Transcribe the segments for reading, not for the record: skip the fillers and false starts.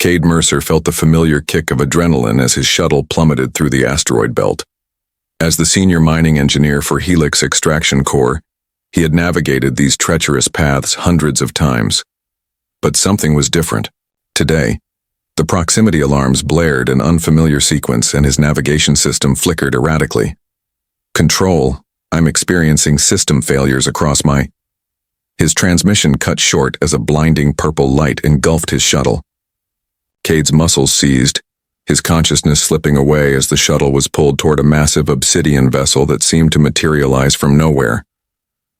Cade Mercer felt the familiar kick of adrenaline as his shuttle plummeted through the asteroid belt. As the senior mining engineer for Helix Extraction Corps, he had navigated these treacherous paths hundreds of times. But something was different. Today, the proximity alarms blared an unfamiliar sequence and his navigation system flickered erratically. "Control, I'm experiencing system failures across my..." His transmission cut short as a blinding purple light engulfed his shuttle. Cade's muscles seized, his consciousness slipping away as the shuttle was pulled toward a massive obsidian vessel that seemed to materialize from nowhere.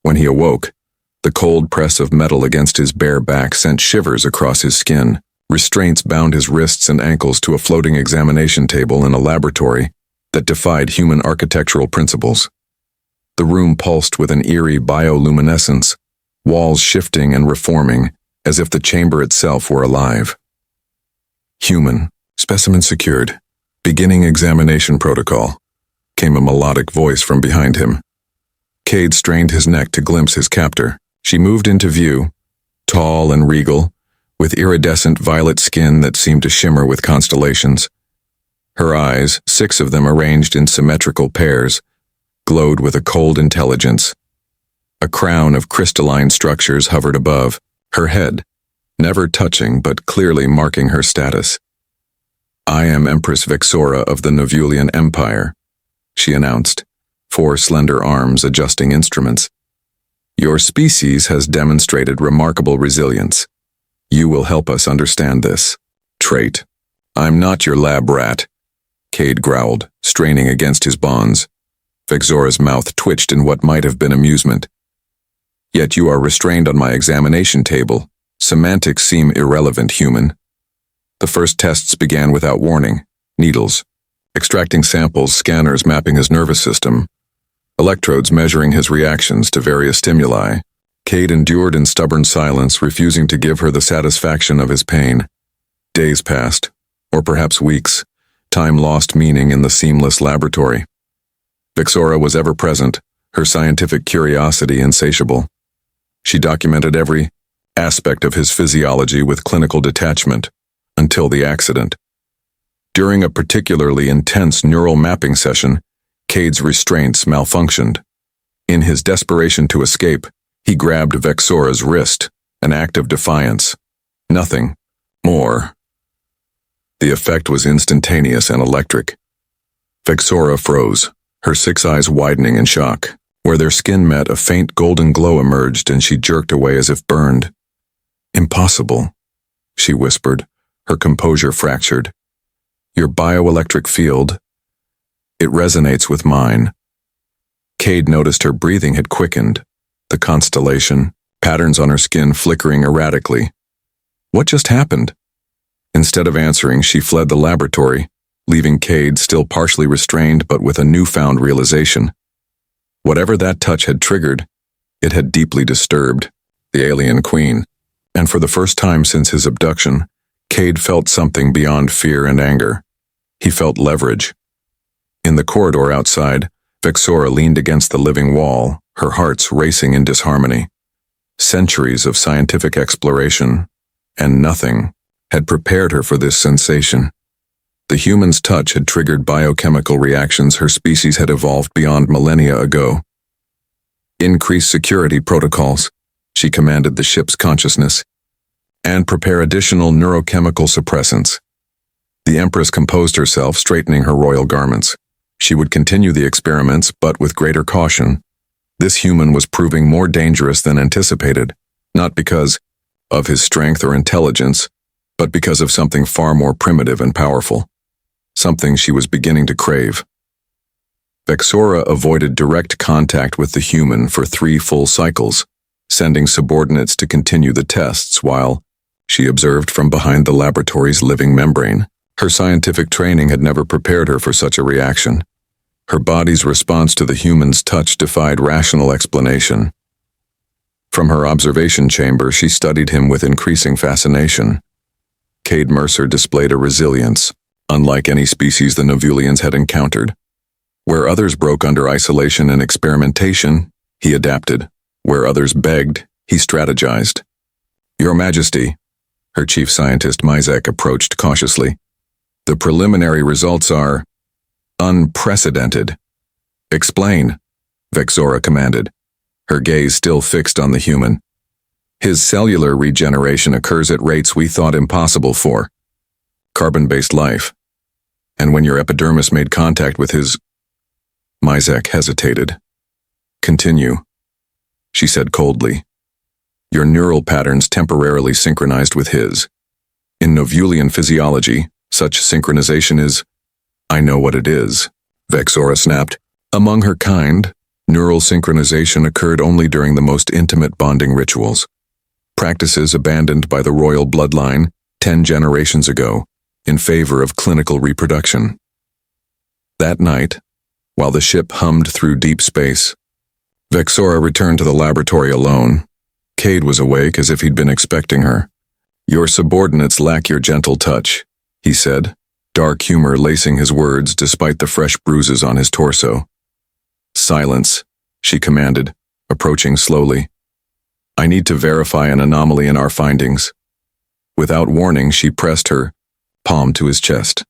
When he awoke, the cold press of metal against his bare back sent shivers across his skin. Restraints bound his wrists and ankles to a floating examination table in a laboratory that defied human architectural principles. The room pulsed with an eerie bioluminescence, walls shifting and reforming as if the chamber itself were alive. "Human, specimen secured. Beginning examination protocol," came a melodic voice from behind him. Cade strained his neck to glimpse his captor. She moved into view, tall and regal, with iridescent violet skin that seemed to shimmer with constellations. Her eyes, 6 of them arranged in symmetrical pairs, glowed with a cold intelligence. A crown of crystalline structures hovered above her head, never touching but clearly marking her status. "I am Empress Vexora of the Novulian Empire," she announced, 4 slender arms adjusting instruments. "Your species has demonstrated remarkable resilience. You will help us understand this trait." "I'm not your lab rat," Cade growled, straining against his bonds. Vexora's mouth twitched in what might have been amusement. "Yet you are restrained on my examination table. Semantics seem irrelevant, human." The first tests began without warning. Needles, extracting samples, scanners mapping his nervous system, electrodes measuring his reactions to various stimuli. Cade endured in stubborn silence, refusing to give her the satisfaction of his pain. Days passed, or perhaps weeks, time lost meaning in the seamless laboratory. Vexora was ever present, her scientific curiosity insatiable. She documented every aspect of his physiology with clinical detachment, until the accident. During a particularly intense neural mapping session, Cade's restraints malfunctioned. In his desperation to escape, he grabbed Vexora's wrist, an act of defiance. Nothing more. The effect was instantaneous and electric. Vexora froze, her 6 eyes widening in shock. Where their skin met, a faint golden glow emerged and she jerked away as if burned. "Impossible," she whispered, her composure fractured. "Your bioelectric field, it resonates with mine." Cade noticed her breathing had quickened, the constellation, patterns on her skin flickering erratically. What just happened? Instead of answering, she fled the laboratory, leaving Cade still partially restrained but with a newfound realization. Whatever that touch had triggered, it had deeply disturbed the alien queen, and for the first time since his abduction, Cade felt something beyond fear and anger. He felt leverage. In the corridor outside, Vexora leaned against the living wall, her hearts racing in disharmony. Centuries of scientific exploration, and nothing, had prepared her for this sensation. The human's touch had triggered biochemical reactions her species had evolved beyond millennia ago. "Increase security protocols," she commanded the ship's consciousness, "and prepare additional neurochemical suppressants." The Empress composed herself, straightening her royal garments. She would continue the experiments, but with greater caution. This human was proving more dangerous than anticipated, not because of his strength or intelligence, but because of something far more primitive and powerful. Something she was beginning to crave. Vexora avoided direct contact with the human for 3 full cycles, sending subordinates to continue the tests while she observed from behind the laboratory's living membrane. Her scientific training had never prepared her for such a reaction. Her body's response to the human's touch defied rational explanation. From her observation chamber, she studied him with increasing fascination. Cade Mercer displayed a resilience, unlike any species the Novulians had encountered. Where others broke under isolation and experimentation, he adapted. Where others begged, he strategized. "Your Majesty," Her chief scientist Mizek approached cautiously. The preliminary results are unprecedented. Explain, Vexora commanded, her gaze still fixed on the human. His cellular regeneration occurs at rates we thought impossible for carbon-based life. And when your epidermis made contact with his... Mizek hesitated. Continue, she said coldly. Your neural patterns temporarily synchronized with his. In Novulian physiology, such synchronization is... I know what it is, Vexora snapped. Among her kind, neural synchronization occurred only during the most intimate bonding rituals. Practices abandoned by the royal bloodline 10 generations ago in favor of clinical reproduction. That night, while the ship hummed through deep space, Vexora returned to the laboratory alone. Cade was awake as if he'd been expecting her. Your subordinates lack your gentle touch, he said, dark humor lacing his words despite the fresh bruises on his torso. Silence, she commanded, approaching slowly. I need to verify an anomaly in our findings. Without warning, she pressed her palm to his chest.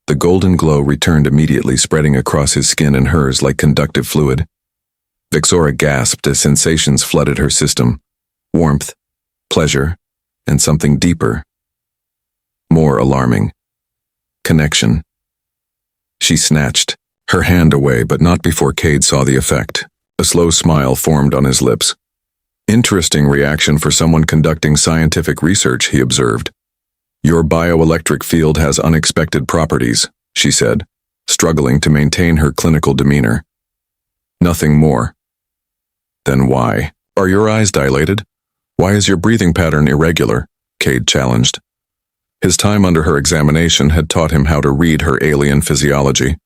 The golden glow returned immediately, spreading across his skin and hers like conductive fluid. Vexora gasped as sensations flooded her system. Warmth, pleasure, and something deeper. More alarming. Connection. She snatched her hand away, but not before Cade saw the effect. A slow smile formed on his lips. Interesting reaction for someone conducting scientific research, he observed. Your bioelectric field has unexpected properties, she said, struggling to maintain her clinical demeanor. Nothing more. Then why? Are your eyes dilated? Why is your breathing pattern irregular? Cade challenged. His time under her examination had taught him how to read her alien physiology.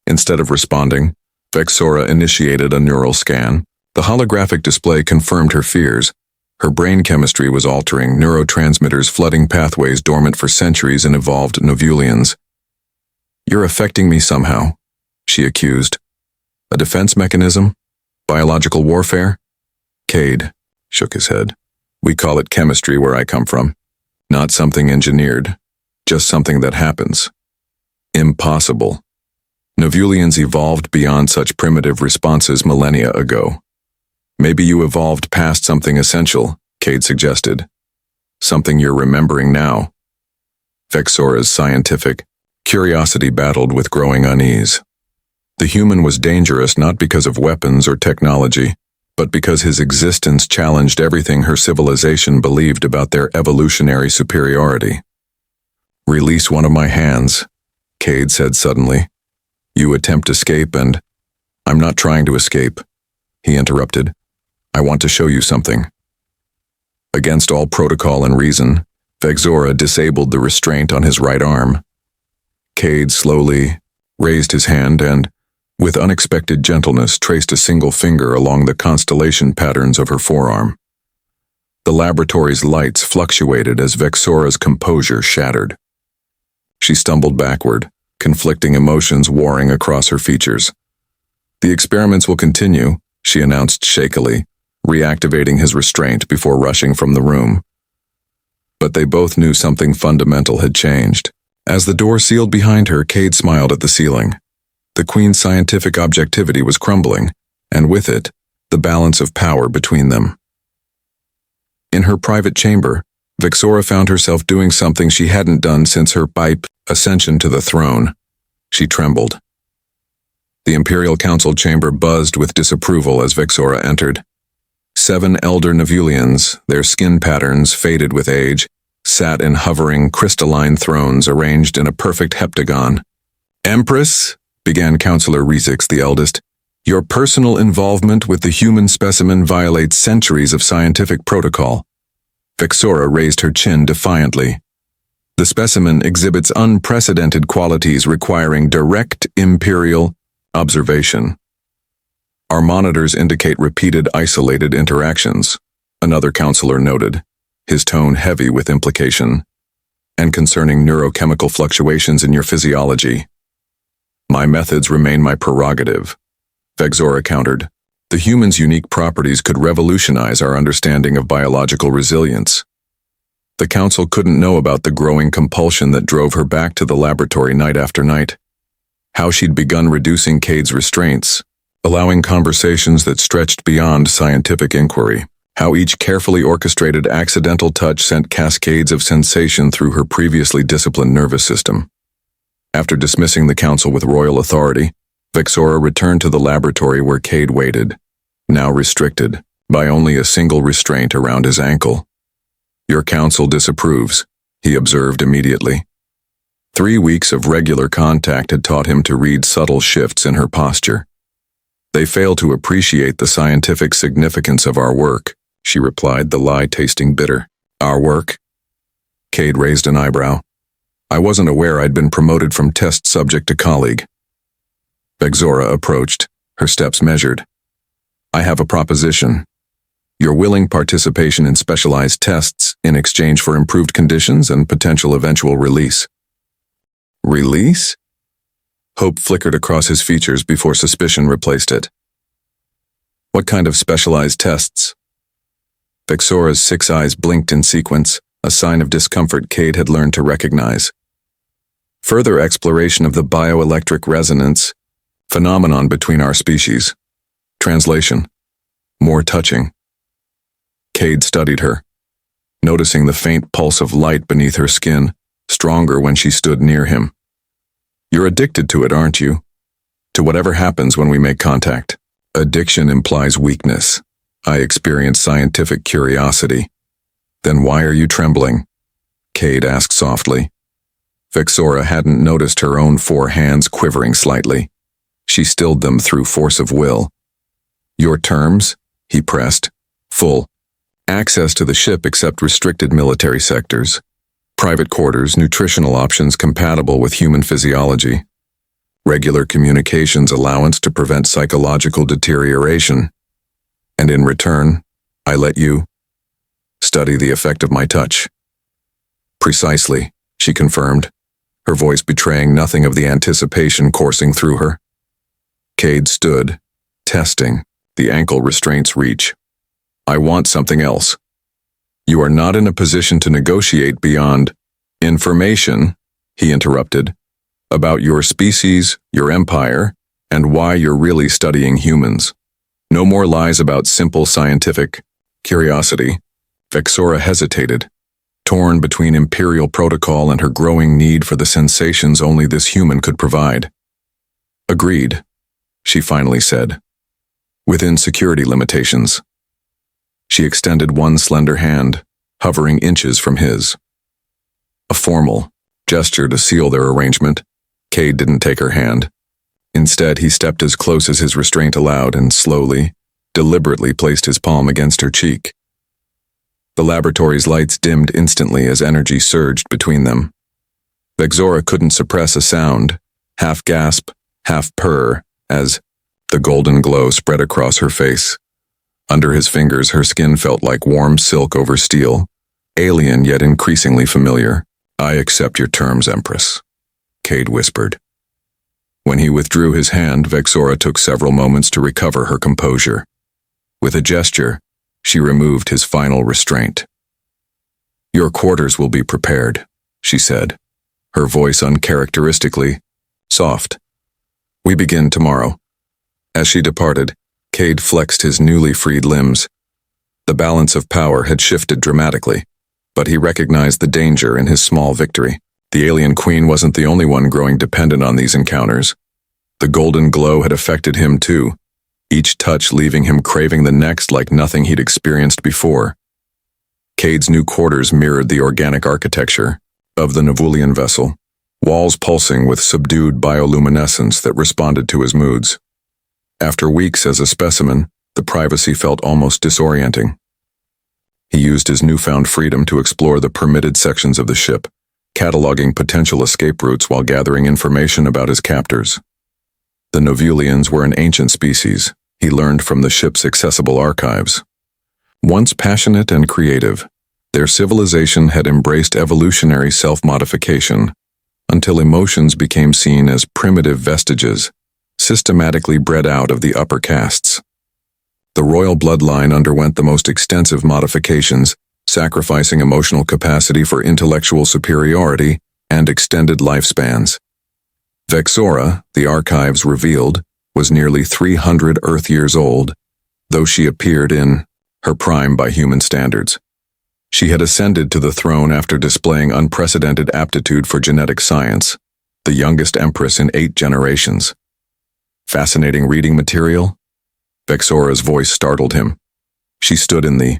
Instead of responding, Vexora initiated a neural scan. The holographic display confirmed her fears. Her brain chemistry was altering, neurotransmitters flooding pathways dormant for centuries in evolved Novulians. You're affecting me somehow, she accused. A defense mechanism? Biological warfare? Cade shook his head. We call it chemistry where I come from. Not something engineered, just something that happens. Impossible. Novulians evolved beyond such primitive responses millennia ago. Maybe you evolved past something essential, Cade suggested. Something you're remembering now. Vexora's scientific curiosity battled with growing unease. The human was dangerous not because of weapons or technology, but because his existence challenged everything her civilization believed about their evolutionary superiority. Release one of my hands, Cade said suddenly. You attempt escape and... I'm not trying to escape, he interrupted. I want to show you something. Against all protocol and reason, Vexora disabled the restraint on his right arm. Cade slowly raised his hand and, with unexpected gentleness, traced a single finger along the constellation patterns of her forearm. The laboratory's lights fluctuated as Vexora's composure shattered. She stumbled backward, conflicting emotions warring across her features. The experiments will continue, she announced shakily, reactivating his restraint before rushing from the room. But they both knew something fundamental had changed. As the door sealed behind her, Cade smiled at the ceiling. The Queen's scientific objectivity was crumbling, and with it, the balance of power between them. In her private chamber, Vexora found herself doing something she hadn't done since her ascension to the throne. She trembled. The Imperial Council chamber buzzed with disapproval as Vexora entered. 7 elder Novulians, their skin patterns faded with age, sat in hovering crystalline thrones arranged in a perfect heptagon. Empress, began Councillor Rezix the eldest, your personal involvement with the human specimen violates centuries of scientific protocol. Vexora raised her chin defiantly. The specimen exhibits unprecedented qualities requiring direct imperial observation. Our monitors indicate repeated isolated interactions, another counselor noted, his tone heavy with implication, and concerning neurochemical fluctuations in your physiology. My methods remain my prerogative, Vexora countered. The human's unique properties could revolutionize our understanding of biological resilience. The council couldn't know about the growing compulsion that drove her back to the laboratory night after night. How she'd begun reducing Cade's restraints, allowing conversations that stretched beyond scientific inquiry. How each carefully orchestrated accidental touch sent cascades of sensation through her previously disciplined nervous system. After dismissing the council with royal authority, Vexora returned to the laboratory where Cade waited, now restricted by only a single restraint around his ankle. "Your council disapproves," he observed immediately. 3 weeks of regular contact had taught him to read subtle shifts in her posture. "They fail to appreciate the scientific significance of our work," she replied, the lie tasting bitter. "Our work?" Cade raised an eyebrow. "I wasn't aware I'd been promoted from test subject to colleague." Vexora approached, her steps measured. "I have a proposition. Your willing participation in specialized tests in exchange for improved conditions and potential eventual release." "Release?" Hope flickered across his features before suspicion replaced it. "What kind of specialized tests?" Vexora's 6 eyes blinked in sequence, a sign of discomfort Cade had learned to recognize. "Further exploration of the bioelectric resonance phenomenon between our species. Translation: more touching." Cade studied her, noticing the faint pulse of light beneath her skin, stronger when she stood near him. "You're addicted to it, aren't you? To whatever happens when we make contact." "Addiction implies weakness. I experience scientific curiosity." "Then why are you trembling?" Cade asked softly. Vexora hadn't noticed her own 4 hands quivering slightly. She stilled them through force of will. "Your terms?" he pressed. "Full access to the ship except restricted military sectors. Private quarters, nutritional options compatible with human physiology. Regular communications allowance to prevent psychological deterioration. And in return, I let you study the effect of my touch." "Precisely," she confirmed, her voice betraying nothing of the anticipation coursing through her. Cade stood, testing the ankle restraint's reach. "I want something else. You are not in a position to negotiate beyond information," he interrupted, "about your species, your empire, and why you're really studying humans. No more lies about simple scientific curiosity." Vexora hesitated, torn between imperial protocol and her growing need for the sensations only this human could provide. "Agreed," she finally said, "within security limitations." She extended one slender hand, hovering inches from his. A formal gesture to seal their arrangement, Cade didn't take her hand. Instead, he stepped as close as his restraint allowed and slowly, deliberately placed his palm against her cheek. The laboratory's lights dimmed instantly as energy surged between them. Vexora couldn't suppress a sound, half gasp, half purr, as the golden glow spread across her face. Under his fingers, her skin felt like warm silk over steel, alien yet increasingly familiar. "I accept your terms, Empress," Cade whispered. When he withdrew his hand, Vexora took several moments to recover her composure. With a gesture, she removed his final restraint. "Your quarters will be prepared," she said, her voice uncharacteristically soft. "We begin tomorrow." As she departed, Cade flexed his newly freed limbs. The balance of power had shifted dramatically, but he recognized the danger in his small victory. The alien queen wasn't the only one growing dependent on these encounters. The golden glow had affected him too, each touch leaving him craving the next like nothing he'd experienced before. Cade's new quarters mirrored the organic architecture of the Nevulian vessel, walls pulsing with subdued bioluminescence that responded to his moods. After weeks as a specimen, the privacy felt almost disorienting. He used his newfound freedom to explore the permitted sections of the ship, cataloging potential escape routes while gathering information about his captors. The Nevulians were an ancient species, he learned from the ship's accessible archives. Once passionate and creative, their civilization had embraced evolutionary self-modification until emotions became seen as primitive vestiges, systematically bred out of the upper castes. The royal bloodline underwent the most extensive modifications, sacrificing emotional capacity for intellectual superiority and extended lifespans. Vexora, the archives revealed, was nearly 300 Earth years old, though she appeared in her prime by human standards. She had ascended to the throne after displaying unprecedented aptitude for genetic science, the youngest empress in 8 generations. Fascinating reading material? Vexora's voice startled him. She stood in the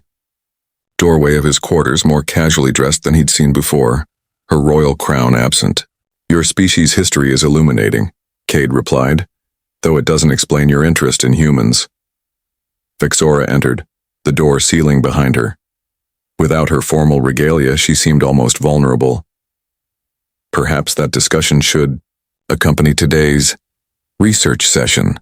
doorway of his quarters, more casually dressed than he'd seen before, her royal crown absent. "Your species' history is illuminating," Cade replied, "though it doesn't explain your interest in humans." Vexora entered, the door sealing behind her. Without her formal regalia, she seemed almost vulnerable. Perhaps that discussion should accompany today's research session.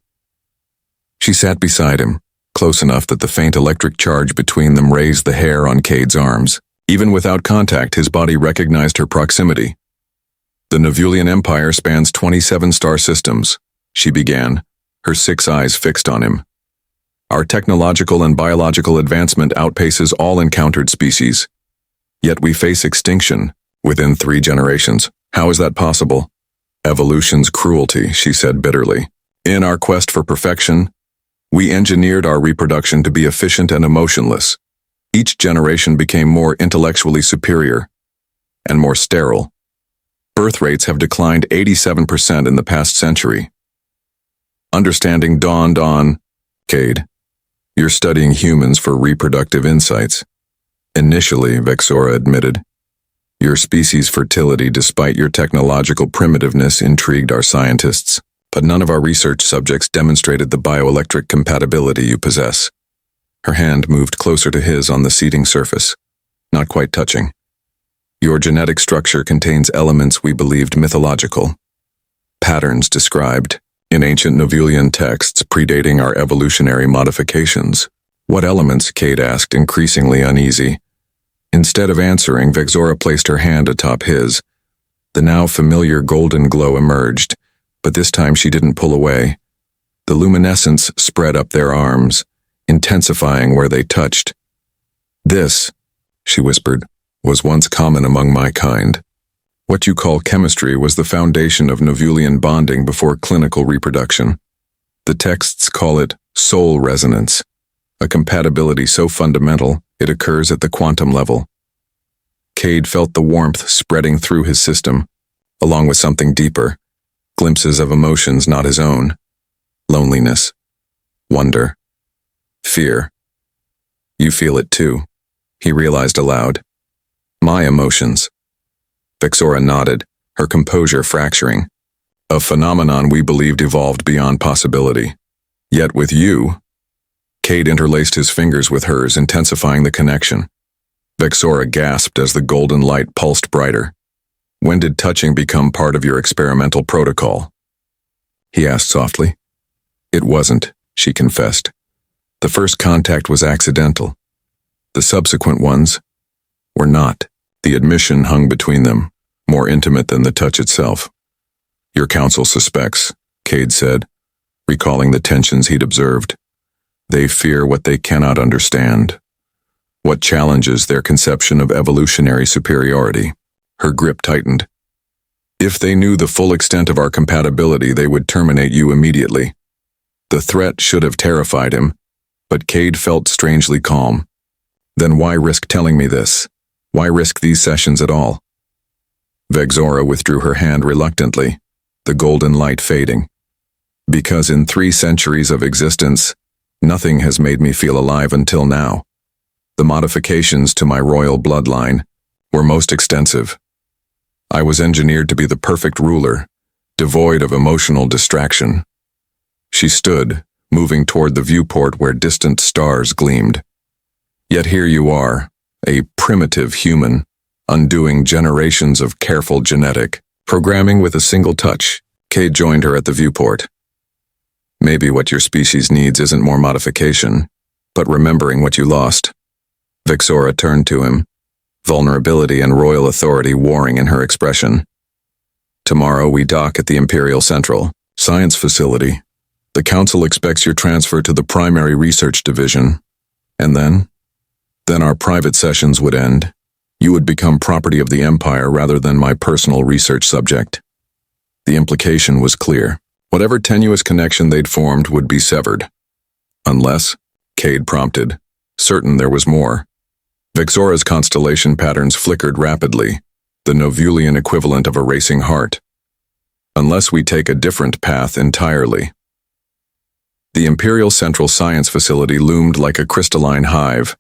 She sat beside him, close enough that the faint electric charge between them raised the hair on Cade's arms. Even without contact, his body recognized her proximity. "The Novulian Empire spans 27 star systems," she began, her 6 eyes fixed on him. "Our technological and biological advancement outpaces all encountered species. Yet we face extinction within 3 generations. How is that possible?" "Evolution's cruelty," she said bitterly. "In our quest for perfection, we engineered our reproduction to be efficient and emotionless. Each generation became more intellectually superior and more sterile. Birth rates have declined 87% in the past century." Understanding dawned on Cade. "You're studying humans for reproductive insights." "Initially," Vexora admitted. "Your species' fertility, despite your technological primitiveness, intrigued our scientists. But none of our research subjects demonstrated the bioelectric compatibility you possess." Her hand moved closer to his on the seating surface, not quite touching. "Your genetic structure contains elements we believed mythological. Patterns described in ancient Novulian texts predating our evolutionary modifications." "What elements?" Cade asked, increasingly uneasy. Instead of answering, Vexora placed her hand atop his. The now familiar golden glow emerged, but this time she didn't pull away. The luminescence spread up their arms, intensifying where they touched. "This," she whispered, "was once common among my kind. What you call chemistry was the foundation of Novulian bonding before clinical reproduction. The texts call it soul resonance, a compatibility so fundamental it occurs at the quantum level." Cade felt the warmth spreading through his system, along with something deeper, glimpses of emotions not his own. Loneliness, wonder, fear. "You feel it too," he realized aloud. "My emotions." Vexora nodded, her composure fracturing. "A phenomenon we believed evolved beyond possibility. Yet with you..." Cade interlaced his fingers with hers, intensifying the connection. Vexora gasped as the golden light pulsed brighter. "When did touching become part of your experimental protocol?" he asked softly. "It wasn't," she confessed. "The first contact was accidental. The subsequent ones were not." The admission hung between them, more intimate than the touch itself. "Your council suspects," Cade said, recalling the tensions he'd observed. "They fear what they cannot understand, what challenges their conception of evolutionary superiority." Her grip tightened. "If they knew the full extent of our compatibility, they would terminate you immediately." The threat should have terrified him, but Cade felt strangely calm. "Then why risk telling me this? Why risk these sessions at all?" Vexora withdrew her hand reluctantly, the golden light fading. "Because in 3 centuries of existence, nothing has made me feel alive until now. The modifications to my royal bloodline were most extensive. I was engineered to be the perfect ruler, devoid of emotional distraction." She stood, moving toward the viewport where distant stars gleamed. "Yet here you are, a primitive human, undoing generations of careful genetic programming with a single touch." Cade joined her at the viewport. "Maybe what your species needs isn't more modification, but remembering what you lost." Vexora turned to him, vulnerability and royal authority warring in her expression. "Tomorrow we dock at the Imperial Central Science Facility. The Council expects your transfer to the Primary Research Division. And then?" Then our private sessions would end. You would become property of the Empire rather than my personal research subject. The implication was clear. Whatever tenuous connection they'd formed would be severed. Unless, Cade prompted, certain there was more. Vexora's constellation patterns flickered rapidly, the Novulian equivalent of a racing heart. Unless we take a different path entirely. The Imperial Central Science Facility loomed like a crystalline hive,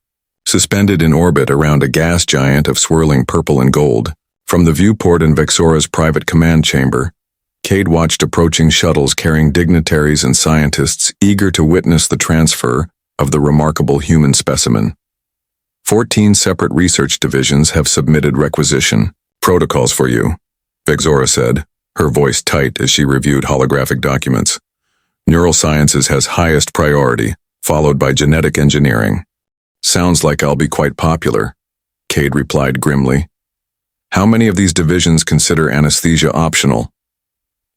suspended in orbit around a gas giant of swirling purple and gold. From the viewport in Vexora's private command chamber, Cade watched approaching shuttles carrying dignitaries and scientists eager to witness the transfer of the remarkable human specimen. 14 separate research divisions have submitted requisition protocols for you, Vexora said, her voice tight as she reviewed holographic documents. Neurosciences has highest priority, followed by genetic engineering. Sounds like I'll be quite popular, Cade replied grimly. How many of these divisions consider anesthesia optional?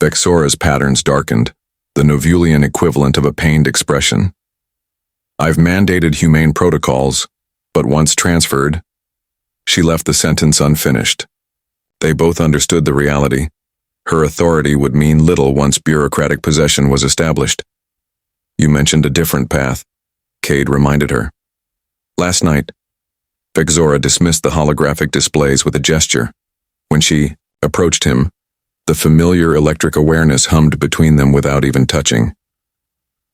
Vexora's patterns darkened, the Novulian equivalent of a pained expression. I've mandated humane protocols, but once transferred, she left the sentence unfinished. They both understood the reality. Her authority would mean little once bureaucratic possession was established. You mentioned a different path, Cade reminded her. Last night, Vexora dismissed the holographic displays with a gesture. When she approached him, the familiar electric awareness hummed between them without even touching.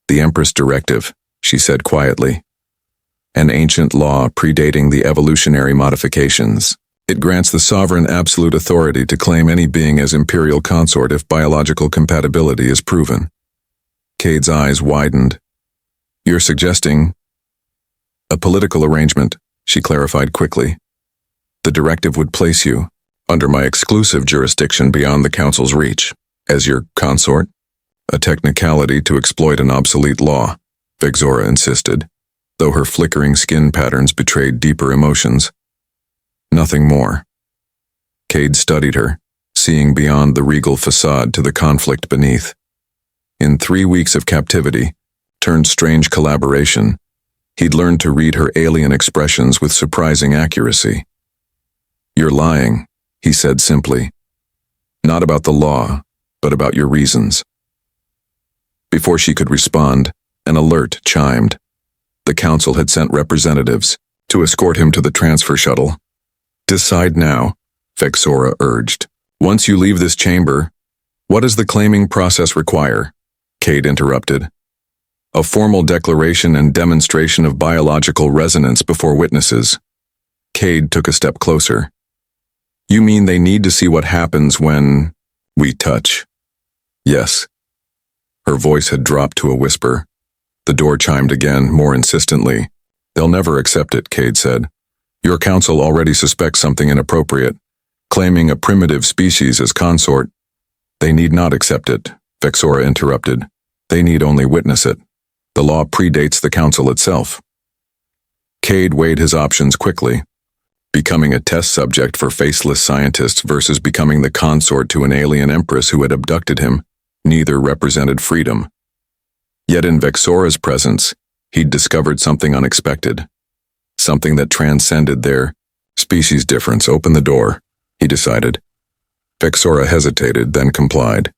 The Empress Directive, she said quietly. An ancient law predating the evolutionary modifications. It grants the sovereign absolute authority to claim any being as imperial consort if biological compatibility is proven. Cade's eyes widened. You're suggesting a political arrangement, she clarified quickly. The directive would place you under my exclusive jurisdiction beyond the Council's reach, as your consort. A technicality to exploit an obsolete law, Vexora insisted, though her flickering skin patterns betrayed deeper emotions. Nothing more. Cade studied her, seeing beyond the regal facade to the conflict beneath. In 3 weeks of captivity, turned strange collaboration, he'd learned to read her alien expressions with surprising accuracy. You're lying, he said simply. Not about the law, but about your reasons. Before she could respond, an alert chimed. The Council had sent representatives to escort him to the transfer shuttle. Decide now, Vexora urged. Once you leave this chamber, what does the claiming process require? Cade interrupted. A formal declaration and demonstration of biological resonance before witnesses. Cade took a step closer. You mean they need to see what happens when we touch? Yes. Her voice had dropped to a whisper. The door chimed again, more insistently. They'll never accept it, Cade said. Your council already suspects something inappropriate, claiming a primitive species as consort. They need not accept it, Vexora interrupted. They need only witness it. The law predates the council itself. Cade weighed his options quickly. Becoming a test subject for faceless scientists versus becoming the consort to an alien empress who had abducted him, neither represented freedom. Yet in Vexora's presence, he'd discovered something unexpected. Something that transcended their species difference. Open the door, he decided. Vexora hesitated, then complied.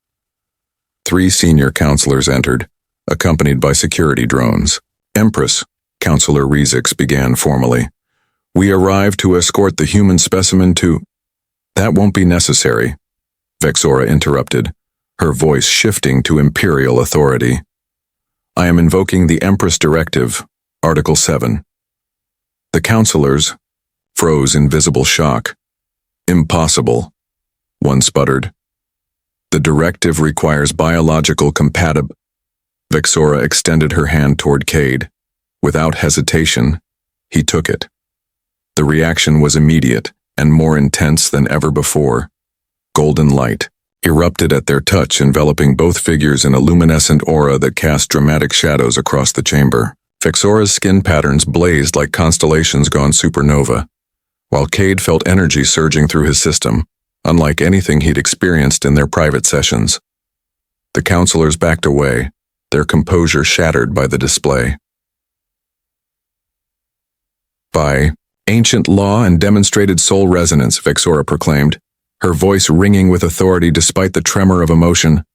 3 senior counselors entered, accompanied by security drones. Empress, Counselor Rezix began formally. We arrive to escort the human specimen to... That won't be necessary, Vexora interrupted, her voice shifting to imperial authority. I am invoking the Empress Directive, Article 7. The counselors froze in visible shock. Impossible, one sputtered. The directive requires biological compatibility. Vexora extended her hand toward Cade. Without hesitation, he took it. The reaction was immediate and more intense than ever before. Golden light erupted at their touch, enveloping both figures in a luminescent aura that cast dramatic shadows across the chamber. Vexora's skin patterns blazed like constellations gone supernova, while Cade felt energy surging through his system, unlike anything he'd experienced in their private sessions. The counselors backed away, their composure shattered by the display. By ancient law and demonstrated soul resonance, Vexora proclaimed, her voice ringing with authority despite the tremor of emotion,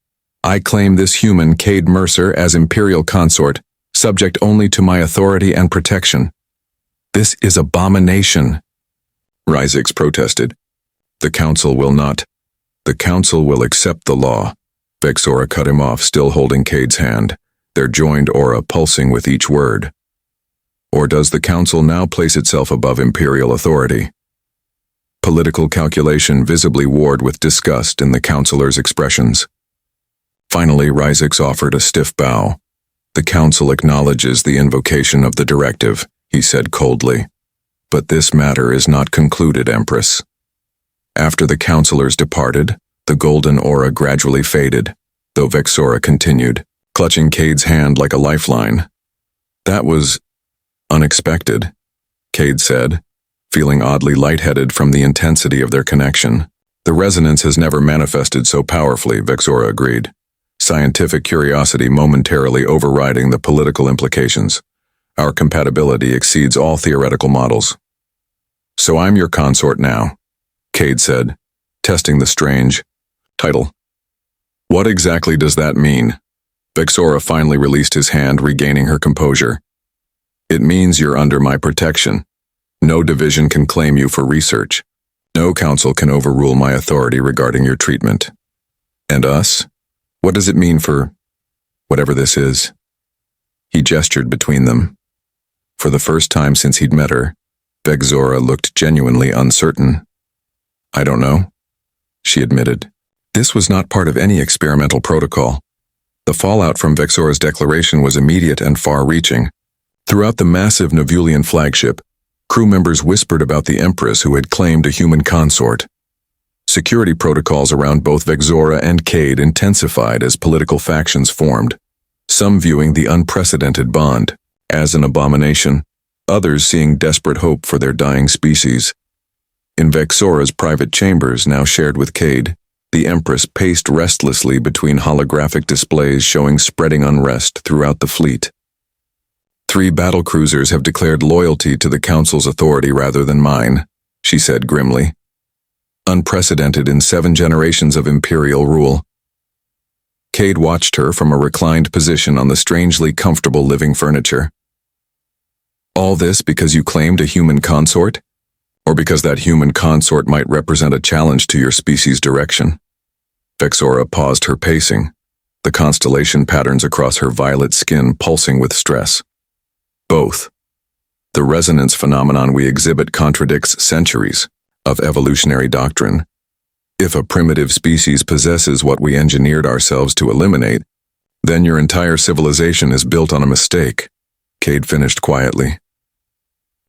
I claim this human, Cade Mercer, as imperial consort, subject only to my authority and protection. This is abomination, Rysix protested. The council will not. The council will accept the law. Vexora cut him off, still holding Cade's hand, their joined aura pulsing with each word. Or does the council now place itself above imperial authority? Political calculation visibly warred with disgust in the councilor's expressions. Finally, Rysix offered a stiff bow. The council acknowledges the invocation of the directive, he said coldly. But this matter is not concluded, Empress. After the councilors departed, the golden aura gradually faded, though Vexora continued, clutching Cade's hand like a lifeline. That was unexpected, Cade said, feeling oddly lightheaded from the intensity of their connection. The resonance has never manifested so powerfully, Vexora agreed, scientific curiosity momentarily overriding the political implications. Our compatibility exceeds all theoretical models. So I'm your consort now, Cade said, testing the strange title. What exactly does that mean? Vexora finally released his hand, regaining her composure. It means you're under my protection. No division can claim you for research. No council can overrule my authority regarding your treatment. And us? What does it mean for whatever this is? He gestured between them. For the first time since he'd met her, Vexora looked genuinely uncertain. I don't know, she admitted. This was not part of any experimental protocol. The fallout from Vexora's declaration was immediate and far-reaching. Throughout the massive Novulian flagship, crew members whispered about the Empress who had claimed a human consort. Security protocols around both Vexora and Cade intensified as political factions formed, some viewing the unprecedented bond as an abomination, others seeing desperate hope for their dying species. In Vexora's private chambers, now shared with Cade, the Empress paced restlessly between holographic displays showing spreading unrest throughout the fleet. 3 battlecruisers have declared loyalty to the Council's authority rather than mine, she said grimly. Unprecedented in 7 generations of imperial rule. Cade watched her from a reclined position on the strangely comfortable living furniture. All this because you claimed a human consort? Or because that human consort might represent a challenge to your species' direction? Vexora paused her pacing, the constellation patterns across her violet skin pulsing with stress. Both. The resonance phenomenon we exhibit contradicts centuries of evolutionary doctrine. If a primitive species possesses what we engineered ourselves to eliminate, then your entire civilization is built on a mistake, Cade finished quietly.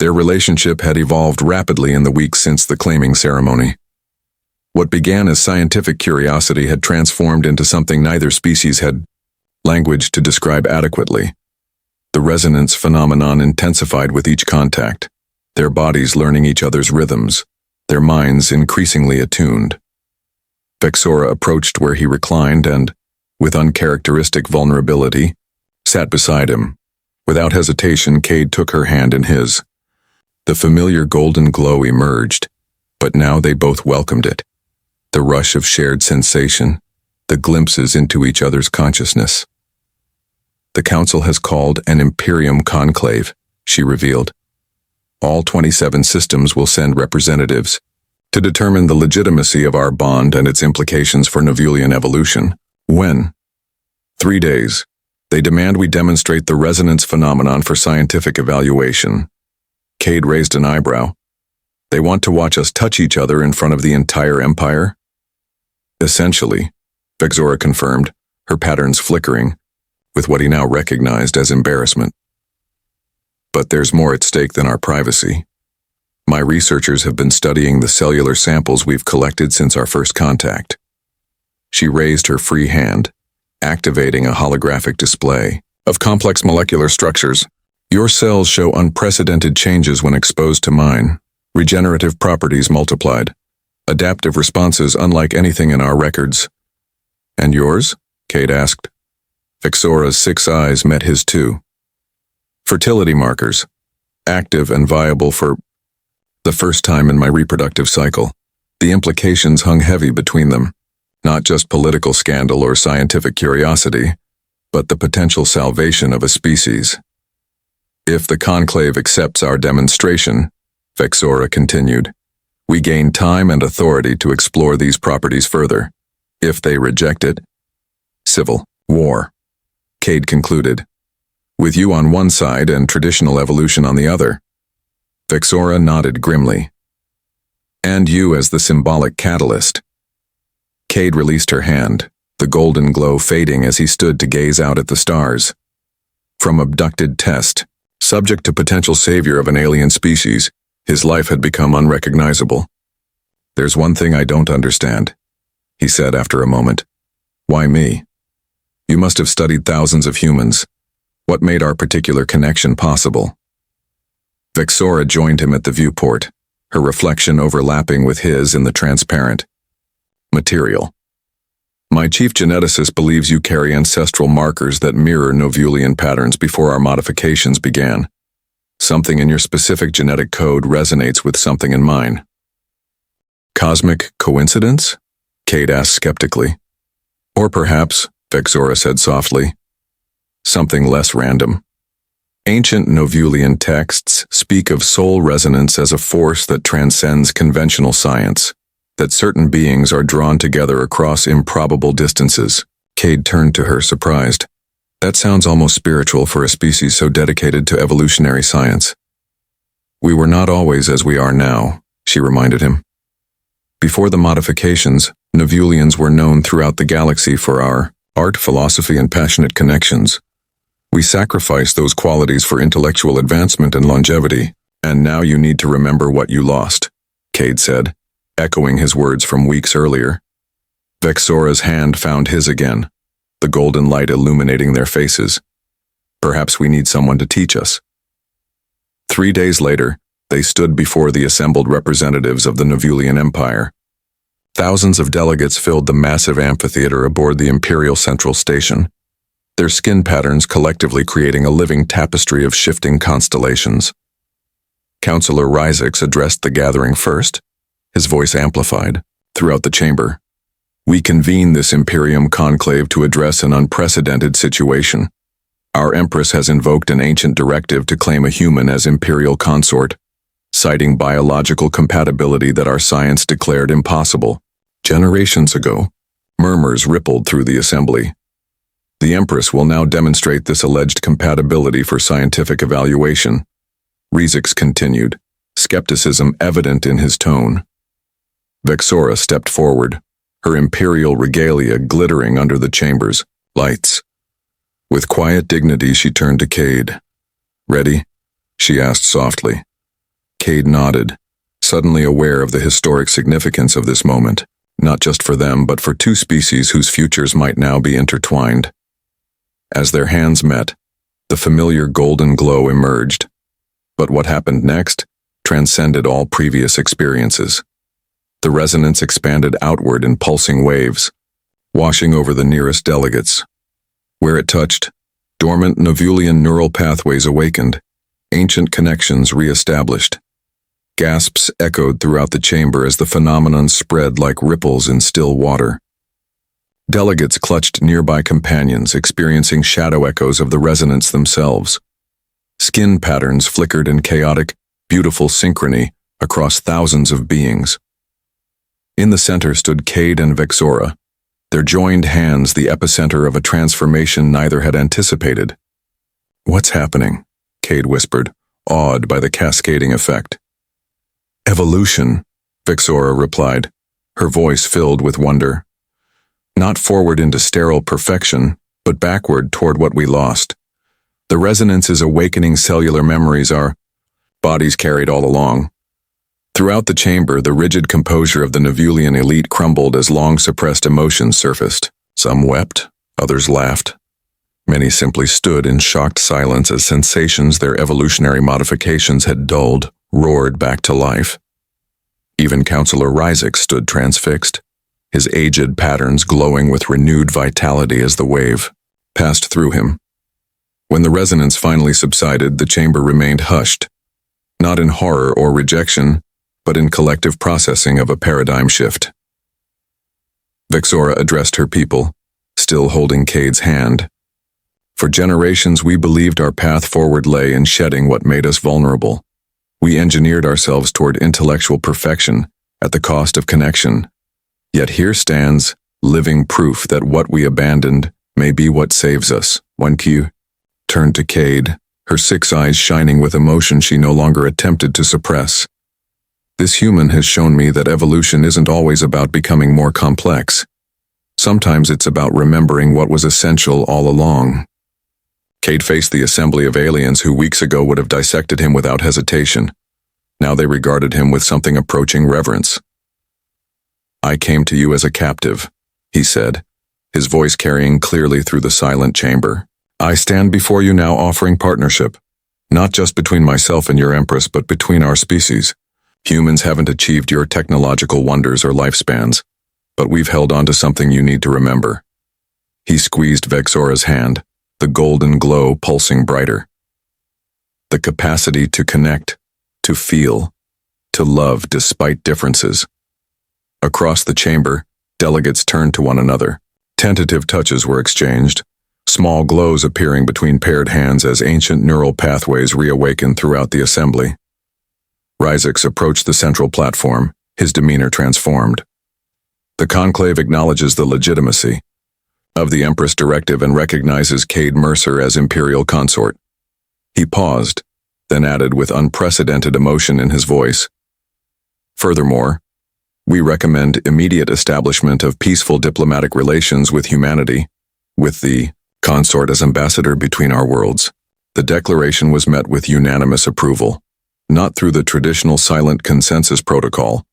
Their relationship had evolved rapidly in the weeks since the claiming ceremony. What began as scientific curiosity had transformed into something neither species had language to describe adequately. The resonance phenomenon intensified with each contact, their bodies learning each other's rhythms, their minds increasingly attuned. Vexora approached where he reclined and, with uncharacteristic vulnerability, sat beside him. Without hesitation, Cade took her hand in his. The familiar golden glow emerged, but now they both welcomed it. The rush of shared sensation, the glimpses into each other's consciousness. The Council has called an Imperium Conclave, she revealed. All 27 systems will send representatives to determine the legitimacy of our bond and its implications for Novulian evolution. When? 3 days. They demand we demonstrate the resonance phenomenon for scientific evaluation. Cade raised an eyebrow. They want to watch us touch each other in front of the entire Empire? Essentially, Vexora confirmed, her patterns flickering, with what he now recognized as embarrassment. But there's more at stake than our privacy. My researchers have been studying the cellular samples we've collected since our first contact. She raised her free hand, activating a holographic display of complex molecular structures. Your cells show unprecedented changes when exposed to mine. Regenerative properties multiplied. Adaptive responses unlike anything in our records. And yours? Cade asked. Vexora's 6 eyes met his 2. Fertility markers. active and viable for the first time in my reproductive cycle. The implications hung heavy between them, not just political scandal or scientific curiosity, but the potential salvation of a species. If the conclave accepts our demonstration, Vexora continued, we gain time and authority to explore these properties further. If they reject it, civil war, Cade concluded, with you on one side and traditional evolution on the other. Vexora nodded grimly. And you as the symbolic catalyst. Cade released her hand, the golden glow fading as he stood to gaze out at the stars. From abducted test, subject to potential savior of an alien species, his life had become unrecognizable. There's one thing I don't understand, he said after a moment. Why me? You must have studied thousands of humans. What made our particular connection possible? Vexora joined him at the viewport, her reflection overlapping with his in the transparent material. My chief geneticist believes you carry ancestral markers that mirror Novulian patterns before our modifications began. Something in your specific genetic code resonates with something in mine. Cosmic coincidence? Cade asked skeptically. Or perhaps, Vexora said softly, something less random. Ancient Novulian texts speak of soul resonance as a force that transcends conventional science, that certain beings are drawn together across improbable distances. Cade turned to her, surprised. That sounds almost spiritual for a species so dedicated to evolutionary science. We were not always as we are now, she reminded him. Before the modifications, Novulians were known throughout the galaxy for our art, philosophy, and passionate connections. We sacrificed those qualities for intellectual advancement and longevity, and now you need to remember what you lost, Cade said, echoing his words from weeks earlier. Vexora's hand found his again, the golden light illuminating their faces. Perhaps we need someone to teach us. 3 days later, they stood before the assembled representatives of the Novulian Empire. Thousands of delegates filled the massive amphitheater aboard the Imperial Central Station, their skin patterns collectively creating a living tapestry of shifting constellations. Councillor Ryzix addressed the gathering first, his voice amplified throughout the chamber. We convene this Imperium conclave to address an unprecedented situation. Our Empress has invoked an ancient directive to claim a human as imperial consort, citing biological compatibility that our science declared impossible. Generations ago, murmurs rippled through the assembly. The Empress will now demonstrate this alleged compatibility for scientific evaluation, Ryzix continued, skepticism evident in his tone. Vexora stepped forward, her imperial regalia glittering under the chamber's lights. With quiet dignity, she turned to Cade. Ready? She asked softly. Cade nodded, suddenly aware of the historic significance of this moment, not just for them but for two species whose futures might now be intertwined. As their hands met, the familiar golden glow emerged. But what happened next transcended all previous experiences. The resonance expanded outward in pulsing waves, washing over the nearest delegates. Where it touched, dormant Novulian neural pathways awakened, ancient connections re-established. Gasps echoed throughout the chamber as the phenomenon spread like ripples in still water. Delegates clutched nearby companions, experiencing shadow echoes of the resonance themselves. Skin patterns flickered in chaotic, beautiful synchrony across thousands of beings. In the center stood Cade and Vexora, their joined hands the epicenter of a transformation neither had anticipated. What's happening? Cade whispered, awed by the cascading effect. Evolution, Vexora replied, her voice filled with wonder. Not forward into sterile perfection, but backward toward what we lost. The resonance is awakening cellular memories our bodies carried all along. Throughout the chamber, the rigid composure of the Novulian elite crumbled as long-suppressed emotions surfaced. Some wept, others laughed. Many simply stood in shocked silence as sensations their evolutionary modifications had dulled roared back to life. Even Councillor Ryzix stood transfixed, his aged patterns glowing with renewed vitality as the wave passed through him. When the resonance finally subsided, the chamber remained hushed, not in horror or rejection, but in collective processing of a paradigm shift. Vexora addressed her people, still holding Cade's hand. For generations we believed our path forward lay in shedding what made us vulnerable. We engineered ourselves toward intellectual perfection at the cost of connection. Yet here stands living proof that what we abandoned may be what saves us. 1Q turned to Cade, her 6 eyes shining with emotion she no longer attempted to suppress. This human has shown me that evolution isn't always about becoming more complex. Sometimes it's about remembering what was essential all along. Cade faced the assembly of aliens who weeks ago would have dissected him without hesitation. Now they regarded him with something approaching reverence. "I came to you as a captive," he said, his voice carrying clearly through the silent chamber. "I stand before you now offering partnership, not just between myself and your Empress, but between our species. Humans haven't achieved your technological wonders or lifespans, but we've held on to something you need to remember." He squeezed Vexora's hand, the golden glow pulsing brighter. "The capacity to connect, to feel, to love despite differences." Across the chamber, delegates turned to one another. Tentative touches were exchanged, small glows appearing between paired hands as ancient neural pathways reawakened throughout the assembly. Ryzix approached the central platform, his demeanor transformed. The conclave acknowledges the legitimacy of the Empress Directive and recognizes Cade Mercer as Imperial Consort. He paused, then added with unprecedented emotion in his voice. "Furthermore, we recommend immediate establishment of peaceful diplomatic relations with humanity, with the consort as ambassador between our worlds." The declaration was met with unanimous approval, not through the traditional silent consensus protocol,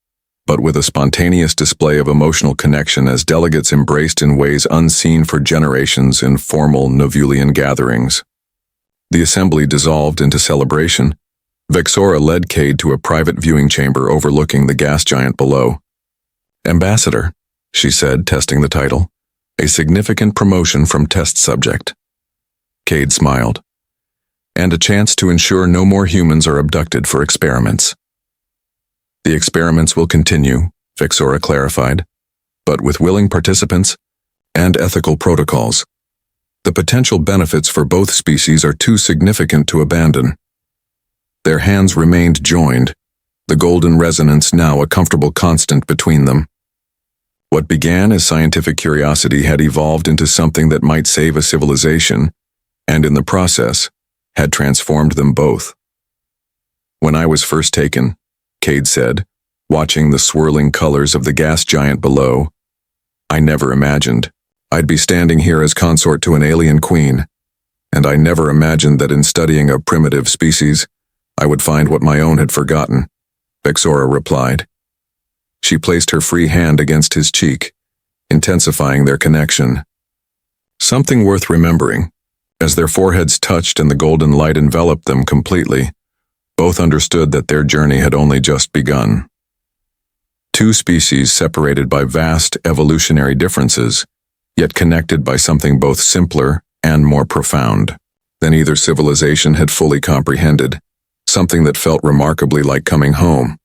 but with a spontaneous display of emotional connection as delegates embraced in ways unseen for generations in formal Novulian gatherings. The assembly dissolved into celebration. Vexora led Cade to a private viewing chamber overlooking the gas giant below. "Ambassador," she said, testing the title, "a significant promotion from test subject." Cade smiled. "And a chance to ensure no more humans are abducted for experiments." "The experiments will continue," Vexora clarified, "but with willing participants and ethical protocols. The potential benefits for both species are too significant to abandon." Their hands remained joined, the golden resonance now a comfortable constant between them. What began as scientific curiosity had evolved into something that might save a civilization, and in the process, had transformed them both. "When I was first taken," Cade said, watching the swirling colors of the gas giant below, "I never imagined I'd be standing here as consort to an alien queen, and I never imagined that in studying a primitive species, I would find what my own had forgotten," Vexora replied. She placed her free hand against his cheek, intensifying their connection. Something worth remembering. As their foreheads touched and the golden light enveloped them completely, both understood that their journey had only just begun. Two species separated by vast evolutionary differences, yet connected by something both simpler and more profound than either civilization had fully comprehended, something that felt remarkably like coming home.